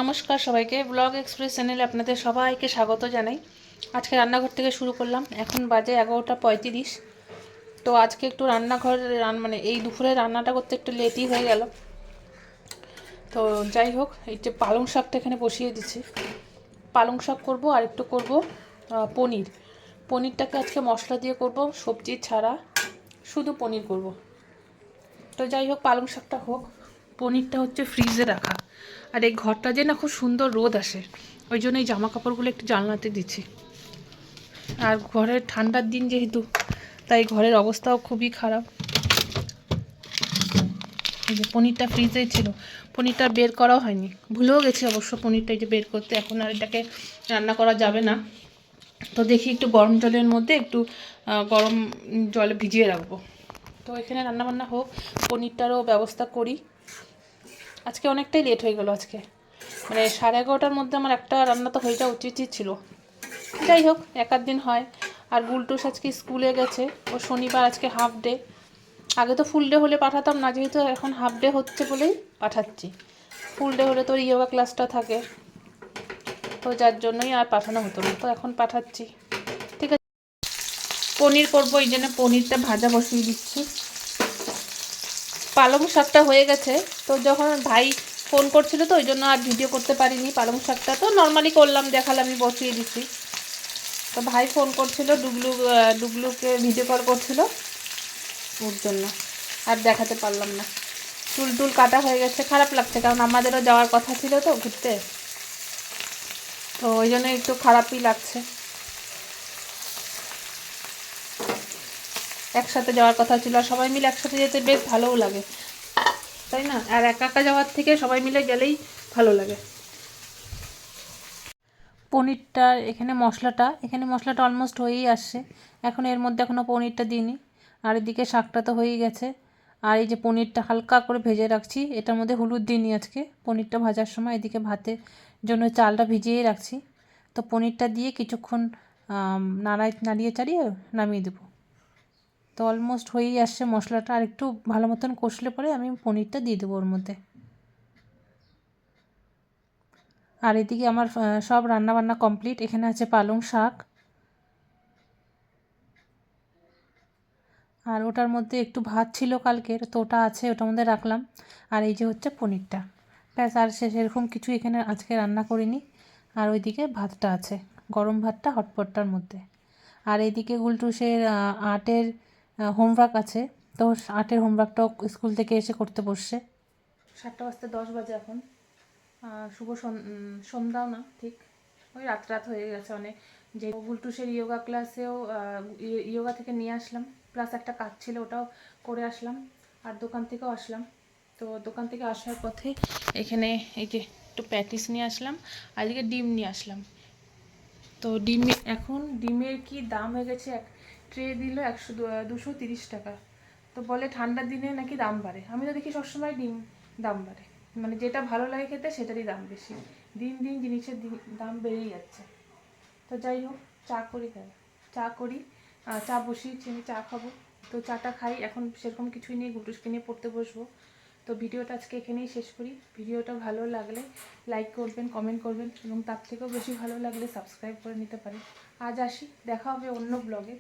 নমস্কার সবাইকে, blog express চ্যানেলে আপনাদের সবাইকে স্বাগত জানাই। আজকে রান্নাঘর থেকে শুরু করলাম। এখন বাজে 11:35। তো আজকে একটু রান্নাঘর মানে এই দুপুরে রান্নাটা করতে একটু লেটই হয়ে গেল। তো যাই হোক, এই যে পালং শাকটা এখানে বসিয়ে দিচ্ছি। পালং শাক করবো আর একটু করবো পনিরটাকে আজকে মশলা দিয়ে করব, সবজি ছাড়া শুধু পনির করব। তো যাই হোক, পালং শাকটা হোক। পনিরটা হচ্ছে ফ্রিজে রাখা। আর এই ঘরটা যে না খুব সুন্দর রোদ আসে, ওই জন্য এই জামা কাপড়গুলো একটু জানলাতে দিচ্ছি। আর ঘরের ঠান্ডার দিন যেহেতু, তাই ঘরের অবস্থাও খুবই খারাপ। এই যে পনিরটা ফ্রিজে ছিল, পনিরটা বের করাও হয়নি, ভুলেও গেছি অবশ্য পনিরটা এই যে বের করতে। এখন আর এটাকে রান্না করা যাবে না। তো দেখি একটু গরম জলের মধ্যে একটু গরম জলে ভিজিয়ে রাখবো। তো এখানে রান্নাবান্না হোক, পনিরটারও ব্যবস্থা করি। আজকে অনেকটাই লেট হয়ে গেল। আজকে মানে 11:30টার মধ্যে আমার একটা রান্না তো হয়ে যাওয়া উচিতই ছিল। যাই হোক, এক আধ দিন হয়। আর বুলটুস আজকে স্কুলে গেছে, ও শনিবার আজকে হাফ ডে। আগে তো ফুল ডে হলে পাঠাতাম না, যেহেতু এখন হাফ ডে হচ্ছে বলেই পাঠাচ্ছি। ফুল ডে হলে তোর ইয়োগা ক্লাসটা থাকে, তো যার জন্যই আর পাঠানো হতো না, তো এখন পাঠাচ্ছি। ঠিক আছে, পনির করবো, এই জন্য পনিরটা ভাজা বসিয়ে দিচ্ছি। পালং শাকটা হয়ে গেছে। তো যখন ভাই ফোন করছিল, তো ওই জন্য আর ভিডিও করতে পারিনি। পালং শাকটা তো নর্মালি করলাম, দেখালামই, বসিয়ে দিচ্ছি। তো ভাই ফোন করছিল, ডুগলুকে ভিডিও কল করছিল, ওর জন্য আর দেখাতে পারলাম না। চুল কাটা হয়ে গেছে, খারাপ লাগছে, কারণ আমাদেরও যাওয়ার কথা ছিল তো ঘুরতে। তো ওই জন্য একটু খারাপই লাগছে। একসাথে যাওয়ার কথা ছিল, আর সবাই মিলে একসাথে যেতে বেশ ভালোও লাগে, তাই না? আর একা একা যাওয়ার থেকে সবাই মিলে গেলেই ভালো লাগে। পনিরটার এখানে মশলাটা অলমোস্ট হয়েই আসছে। এখন এর মধ্যে এখনও পনিরটা দিইনি। আর এদিকে শাকটা তো হয়েই গেছে। আর এই যে পনিরটা হালকা করে ভেজে রাখছি, এটার মধ্যে হলুদ দিইনি আজকে পনিরটা ভাজার সময়। এদিকে ভাতের জন্য চালটা ভিজিয়েই রাখছি। তো পনিরটা দিয়ে কিছুক্ষণ নাড়িয়ে চাড়িয়ে নামিয়ে দেবো। তো অলমোস্ট হয়েই আসছে মশলাটা। আর একটু ভালো মতন কষলে পরে আমি পনিরটা দিয়ে দেবো ওর মধ্যে। আর এদিকে আমার সব রান্নাবান্না কমপ্লিট। এখানে আছে পালং শাক, আর ওটার মধ্যে একটু ভাত ছিল কালকের, তো ওটা আছে, ওটার মধ্যে রাখলাম। আর এই যে হচ্ছে পনিরটা, ব্যাস। আর সেরকম কিছু এখানে আজকে রান্না করিনি। আর ওইদিকে ভাতটা আছে, গরম ভাতটা হটপটটার মধ্যে। আর এইদিকে গুলটুসের আর্টের হোমওয়ার্ক আছে, তো আর্টের হোমওয়ার্কটাও স্কুল থেকে এসে করতে বসছে। 7:10 বাজে এখন। শুভ সন্ধ্যাও না ঠিক, ওই রাত হয়ে গেছে অনেক। যে বুলটুসের ইয়োগা ক্লাসেও ইয়োগা থেকে নিয়ে আসলাম, প্লাস একটা কাজ ছিল, ওটাও করে আসলাম। আর দোকান থেকেও আসলাম। তো দোকান থেকে আসার পথে এখানে এই যে একটু প্যাটিস নিয়ে আসলাম, আর এদিকে ডিম নিয়ে আসলাম। তো এখন ডিমের কি দাম হয়ে গেছে, এক ট্রে দিল 230 টাকা। তো বলে ঠান্ডার দিনে নাকি দাম বাড়ে। আমি তো দেখি সবসময় ডিম দাম বাড়ে, মানে যেটা ভালো লাগে খেতে সেটারই দাম বেশি। দিন দিন জিনিসের দাম বেড়েই যাচ্ছে। তো যাই হোক, চা করি, চা বসিয়েছি, আমি চা খাবো। তো চাটা খাই, এখন সেরকম কিছুই নেই, গুটুসকে নিয়ে পড়তে বসবো। তো ভিডিওটা আজকে এখানেই শেষ করি। ভিডিওটা ভালো লাগলে লাইক করবেন, কমেন্ট করবেন, এবং তার থেকেও বেশি ভালো লাগলে সাবস্ক্রাইব করে নিতে পারেন। আজ আসি, দেখা হবে অন্য ব্লগে।